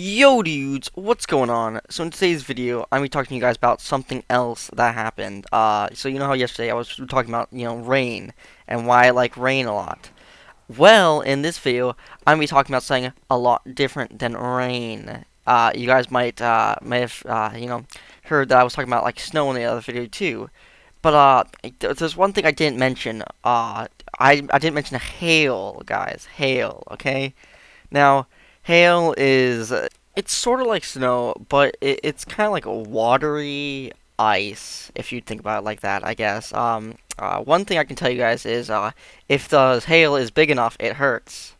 Yo dudes, what's going on? So in today's video, I'm gonna be talking to you guys about something else that happened. So you know how yesterday I was talking about, rain and why I like rain a lot. Well, in this video, I'm gonna be talking about something a lot different than rain. You guys might have heard that I was talking about like snow in the other video too. But there's one thing I didn't mention. I didn't mention hail, guys. Hail, okay? Now, hail is it's sort of like snow, but it's kind of like a watery ice if you think about it like that, I guess. One thing I can tell you guys is if the hail is big enough, it hurts.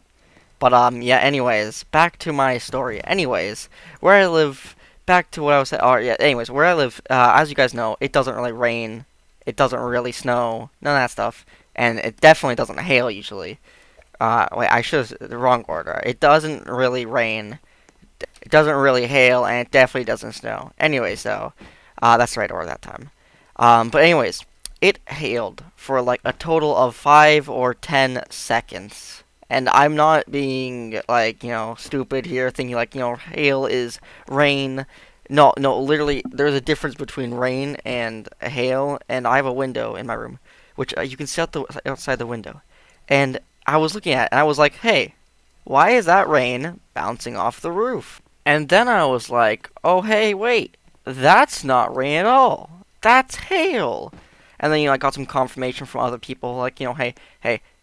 But yeah. Anyways, back to my story. Anyways, where I live, back to what I was saying. Oh yeah. Anyways, where I live, as you guys know, it doesn't really rain. It doesn't really snow. None of that stuff, and it definitely doesn't hail usually. Wait, I should have the wrong order. It doesn't really rain, it doesn't really hail, and it definitely doesn't snow. Anyways, though, that's the right order that time. But anyways, it hailed for like a total of 5 or 10 seconds. And I'm not being like, stupid here, thinking like, hail is rain. No, no, literally, there's a difference between rain and hail, and I have a window in my room, which you can see outside the window. And I was looking at it, and I was like, hey, why is that rain bouncing off the roof? And then I was like, oh, hey, wait, that's not rain at all. That's hail. And then, I got some confirmation from other people, like, hey,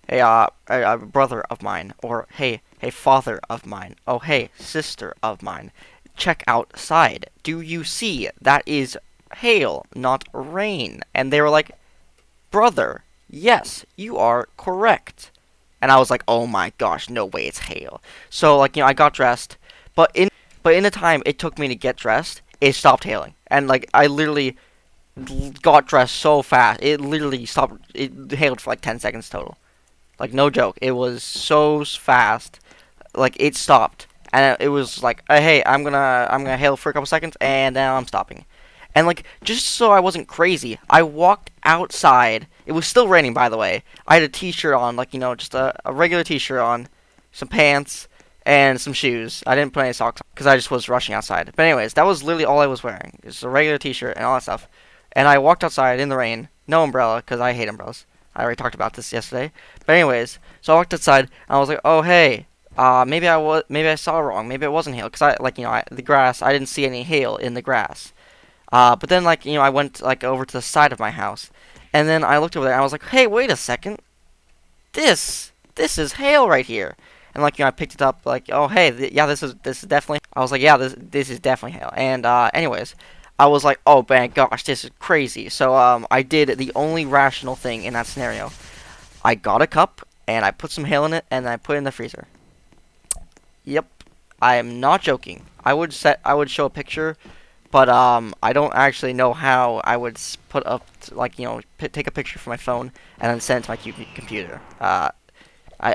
brother of mine, or hey, father of mine, oh, hey, sister of mine, check outside. Do you see? That is hail, not rain. And they were like, brother, yes, you are correct. And I was like, oh my gosh, no way, it's hail. So like, I got dressed, but in the time it took me to get dressed, it stopped hailing. And like, I literally got dressed so fast, it literally stopped. It hailed for like 10 seconds total. Like, no joke, it was so fast. Like, it stopped, and it was like, hey, I'm gonna hail for a couple seconds, and now I'm stopping. And like, just so I wasn't crazy, I walked outside. It was still raining, by the way. I had a t-shirt on, like, just a regular t-shirt on, some pants, and some shoes. I didn't put any socks on, because I just was rushing outside. But anyways, that was literally all I was wearing. Just a regular t-shirt and all that stuff. And I walked outside in the rain, no umbrella, because I hate umbrellas. I already talked about this yesterday. But anyways, so I walked outside, and I was like, oh, hey, maybe I saw wrong. Maybe it wasn't hail, because the grass, I didn't see any hail in the grass. But then, like, I went, like, over to the side of my house. And then I looked over there, and I was like, hey, wait a second. This is hail right here. And, like, I picked it up, like, oh, hey, yeah, this is definitely, I was like, yeah, this is definitely hail. And, anyways, I was like, oh, man, gosh, this is crazy. So, I did the only rational thing in that scenario. I got a cup, and I put some hail in it, and I put it in the freezer. Yep. I am not joking. I would show a picture, but I don't actually know how I would put up, like, take a picture from my phone and then send it to my computer. I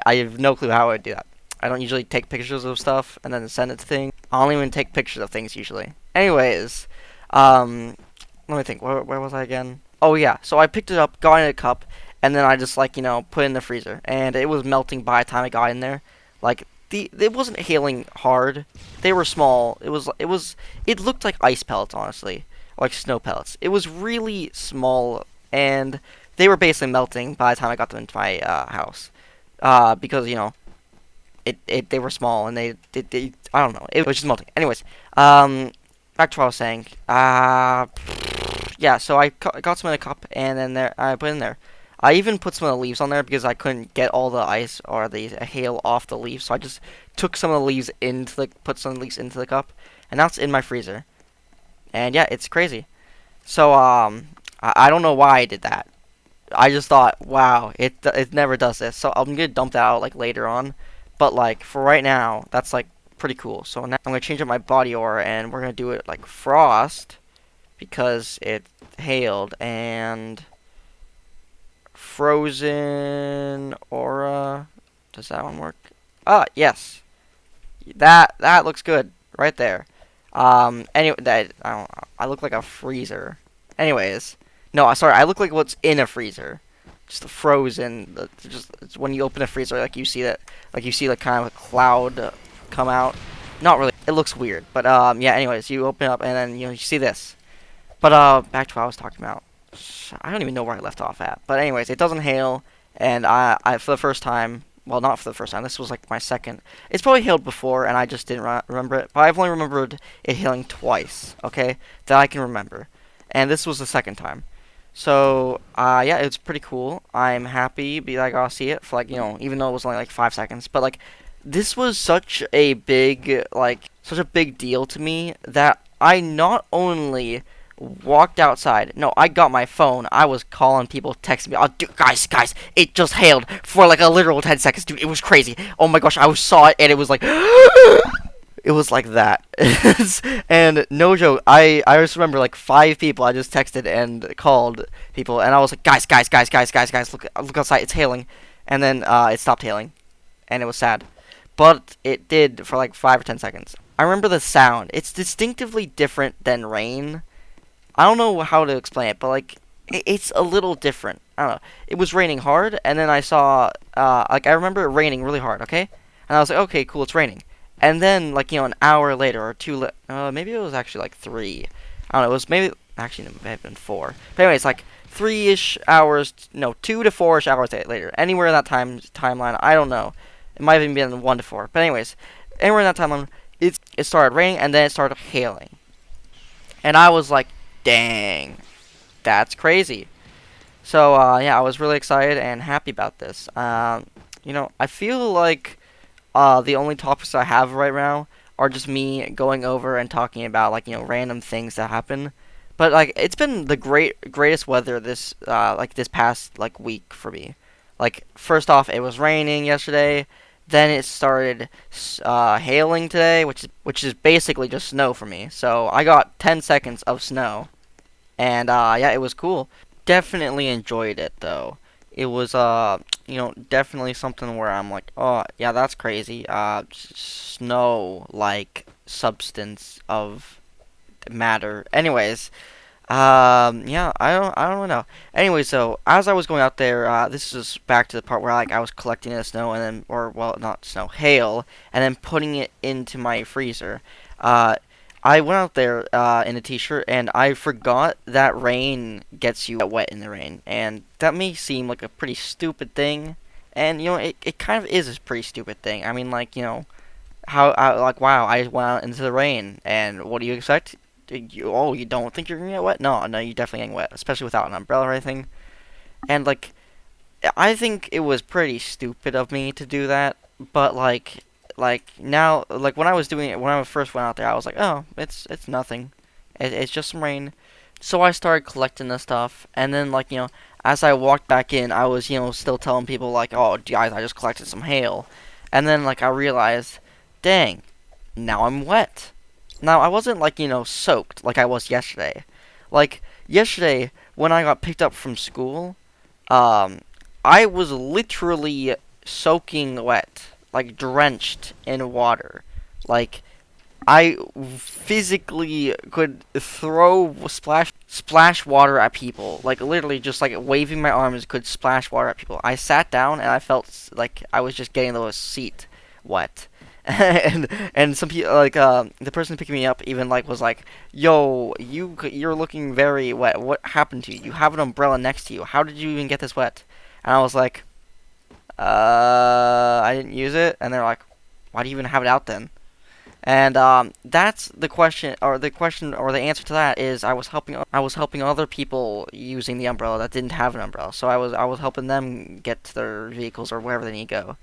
have no clue how I would do that. I don't usually take pictures of stuff and then send it to things. I don't even take pictures of things usually. Anyways, let me think. Where was I again? Oh yeah. So I picked it up, got in a cup, and then I just like put it in the freezer, and it was melting by the time I got in there. Like, it wasn't hailing hard. They were small. It looked like ice pellets, honestly, like snow pellets. It was really small, and they were basically melting by the time I got them into my house. Because they were small, and they I don't know, it was just melting. Anyways, back to what I was saying. Yeah. So I got some in a cup, and then I put it in there. I even put some of the leaves on there because I couldn't get all the ice or the hail off the leaves, so I just took some of the leaves put some leaves into the cup, and now it's in my freezer. And yeah, it's crazy. So I don't know why I did that. I just thought, wow, it never does this. So I'm gonna dump that out like later on, but like for right now, that's like pretty cool. So now I'm gonna change up my body aura, and we're gonna do it like frost because it hailed, and frozen aura. Does that one work? Ah, yes. That looks good right there. Anyway, I look like a freezer. Anyways, no, sorry, I look like what's in a freezer. Just frozen. Just when you open a freezer, like you see that, like you see like kind of a cloud come out. Not really. it looks weird. But yeah. Anyways, you open up and then you see this. But back to what I was talking about. I don't even know where I left off at. But anyways, it doesn't hail, and I for the first time. Well, not for the first time. This was like my second. It's probably hailed before, and I just didn't remember it. But I've only remembered it hailing twice. Okay, that I can remember, and this was the second time. So yeah, it's pretty cool. I'm happy that I got to see it for like even though it was only like 5 seconds. But like this was such a big deal to me that I not only walked outside. No, I got my phone. I was calling people, texting me. Oh, dude, guys, it just hailed for like a literal 10 seconds, dude. It was crazy. Oh my gosh, I saw it and it was like, it was like that. And no joke, I just remember like 5 people I just texted and called people, and I was like, guys, look outside, it's hailing, and then it stopped hailing, and it was sad, but it did for like 5 or 10 seconds. I remember the sound. It's distinctively different than rain. I don't know how to explain it, but like it's a little different. I don't know. It was raining hard, and then I saw like I remember it raining really hard. Okay, and I was like, okay, cool, it's raining. And then like an hour later or two, maybe it was actually like 3. I don't know. It was maybe actually it may have been 4. But anyway, it's like 3-ish hours. No, 2 to 4-ish hours later. Anywhere in that timeline, I don't know. It might have even been 1 to 4. But anyways, anywhere in that timeline, it started raining and then it started hailing, and I was like, dang, that's crazy. So yeah, I was really excited and happy about this. I feel like the only topics I have right now are just me going over and talking about like random things that happen. But like it's been the greatest weather this past like week for me. Like first off, it was raining yesterday. Then it started hailing today, which is basically just snow for me. So I got 10 seconds of snow, and yeah, it was cool. Definitely enjoyed it though. It was definitely something where I'm like, oh yeah, that's crazy. Snow like substance of matter. Anyways, yeah, I don't know. Anyway, so as I was going out there, this is back to the part where like I was collecting the snow and then, or well, not snow, hail, and then putting it into my freezer. Uh, I went out there in a t-shirt and I forgot that rain gets you wet in the rain, and that may seem like a pretty stupid thing, and it kind of is a pretty stupid thing. I mean, like like wow, I went out into the rain, and what do you expect? You don't think you're gonna get wet? No, no, you're definitely getting wet, especially without an umbrella or anything. And like, I think it was pretty stupid of me to do that. But like now, like when I was doing it, when I first went out there, I was like, oh, it's nothing. It's just some rain. So I started collecting the stuff, and then like as I walked back in, I was still telling people like, oh, guys, I just collected some hail, and then like I realized, dang, now I'm wet. Now, I wasn't like, soaked like I was yesterday. Like, yesterday, when I got picked up from school, um, I was literally soaking wet. Like, drenched in water. Like, I physically could throw splash water at people. Like, literally, just like waving my arms could splash water at people. I sat down and I felt like I was just getting the seat wet. and some people like the person picking me up even like was like, "Yo, you're looking very wet. What happened to you? You have an umbrella next to you. How did you even get this wet?" And I was like, I didn't use it." And they're like, "Why do you even have it out then?" And that's the question, or the answer to that is I was helping other people using the umbrella that didn't have an umbrella. So I was helping them get to their vehicles or wherever they need to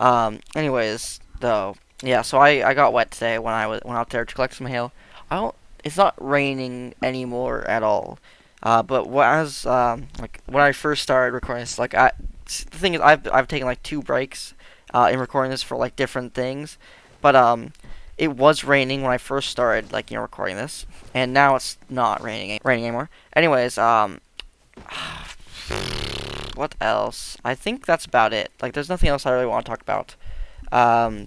go. Anyways, though, yeah. So I got wet today when I went out there to collect some hail. I don't. It's not raining anymore at all. But like when I first started recording this, like the thing is I've taken like 2 breaks in recording this for like different things, but it was raining when I first started like recording this, and now it's not raining anymore. Anyways, what else? I think that's about it. Like, there's nothing else I really want to talk about.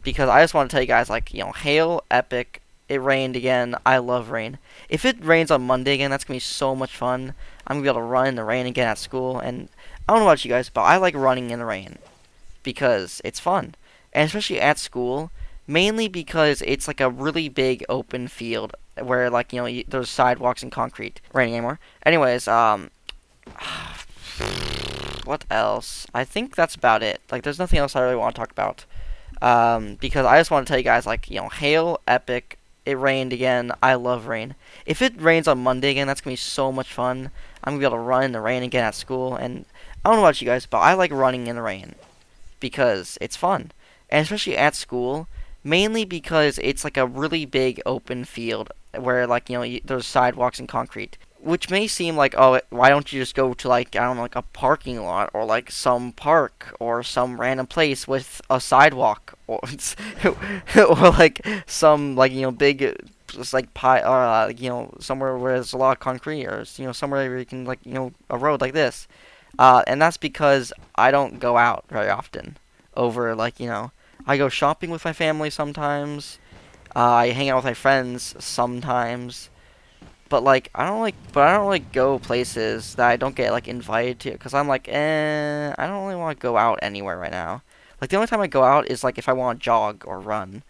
Because I just want to tell you guys, like, hail, epic. It rained again. I love rain. If it rains on Monday again, that's going to be so much fun. I'm going to be able to run in the rain again at school. And I don't know about you guys, but I like running in the rain because it's fun. And especially at school, mainly because it's like a really big open field where like there's sidewalks and concrete. Raining anymore. Anyways, what else? I think that's about it. Like, there's nothing else I really want to talk about. Because I just want to tell you guys, like, hail, epic. It rained again. I love rain. If it rains on Monday again, that's gonna be so much fun. I'm gonna be able to run in the rain again at school, and I don't know about you guys, but I like running in the rain because it's fun, and especially at school, mainly because it's like a really big open field where like there's sidewalks and concrete. Which may seem like, oh, why don't you just go to like, I don't know, like a parking lot or like some park or some random place with a sidewalk or or like some like big just like pie or somewhere where there's a lot of concrete or somewhere where you can like a road like this. And that's because I don't go out very often. Over like I go shopping with my family sometimes. I hang out with my friends sometimes. But like I don't like go places that I don't get like invited to because I'm like, I don't really want to go out anywhere right now. Like the only time I go out is like if I want to jog or run.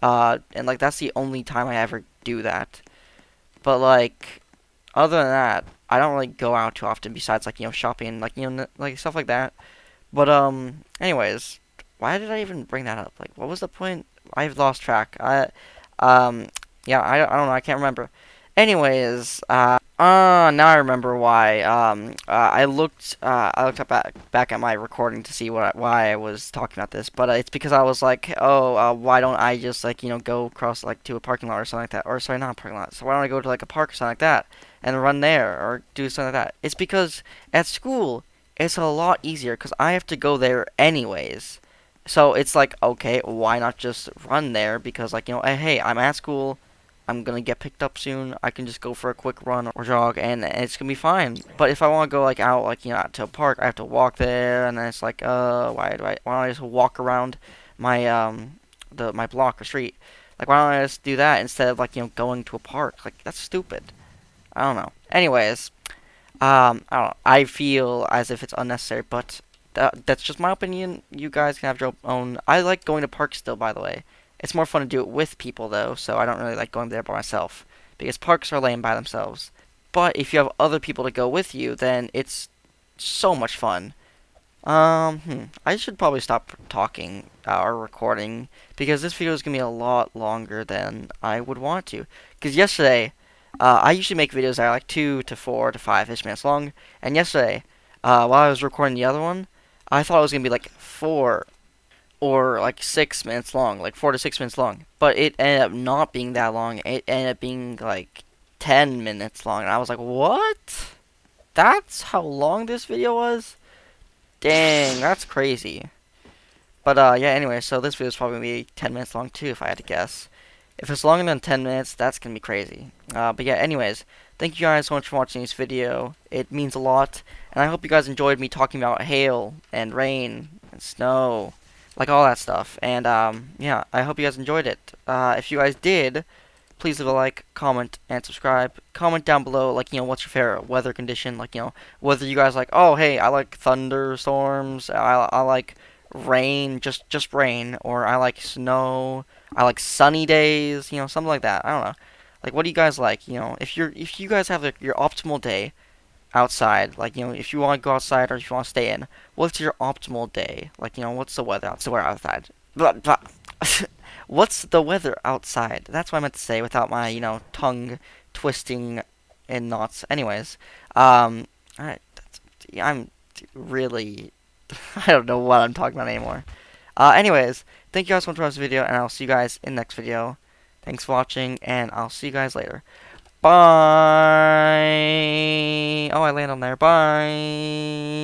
And like that's the only time I ever do that. But like other than that, I don't really go out too often besides like shopping and like like stuff like that. But anyways, why did I even bring that up? Like what was the point? I've lost track. Um yeah, I don't know. I can't remember. Anyways, now I remember why. I looked up back at my recording to see why I was talking about this, but it's because I was like, oh, why don't I just like go across like to a parking lot or something like that, or sorry, not a parking lot. So why don't I go to like a park or something like that and run there or do something like that? It's because at school it's a lot easier because I have to go there anyways. So it's like, okay, why not just run there? Because like hey, I'm at school. I'm gonna get picked up soon. I can just go for a quick run or jog, and it's gonna be fine. But if I want to go like out, like out to a park, I have to walk there, and then it's like, why don't I just walk around my my block or street? Like, why don't I just do that instead of like going to a park? Like, that's stupid. I don't know. Anyways, I don't know. I feel as if it's unnecessary, but that's just my opinion. You guys can have your own. I like going to parks still, by the way. It's more fun to do it with people, though, so I don't really like going there by myself. Because parks are lame by themselves. But if you have other people to go with you, then it's so much fun. I should probably stop talking or recording because this video is gonna be a lot longer than I would want to. Because yesterday, I usually make videos that are like 2 to 4 to 5-ish minutes long, and yesterday, while I was recording the other one, I thought it was gonna be like 4 or like 6 minutes long, like 4 to 6 minutes long. But it ended up not being that long. It ended up being like 10 minutes long, and I was like, what? That's how long this video was? Dang, that's crazy. But yeah, anyway, so this video is probably gonna be 10 minutes long too, if I had to guess. If it's longer than 10 minutes, that's gonna be crazy. But yeah, anyways, thank you guys so much for watching this video. It means a lot, and I hope you guys enjoyed me talking about hail and rain and snow, like all that stuff. And yeah, I hope you guys enjoyed it. If you guys did, please leave a like, comment, and subscribe. Comment down below, like, what's your favorite weather condition? Like, whether you guys like, oh, hey, I like thunderstorms, I like rain, just rain, or I like snow, I like sunny days, something like that. I don't know. Like, what do you guys like? If you guys have like, your optimal day outside, like, if you want to go outside or if you want to stay in, what's your optimal day? Like, what's the weather outside? Blah, blah. What's the weather outside? That's what I meant to say without my, tongue twisting in knots. Anyways, I, I'm really, I don't know what I'm talking about anymore. Anyways, thank you guys so much for watching this video, and I'll see you guys in the next video. Thanks for watching, and I'll see you guys later. Bye! Oh, I landed on there. Bye!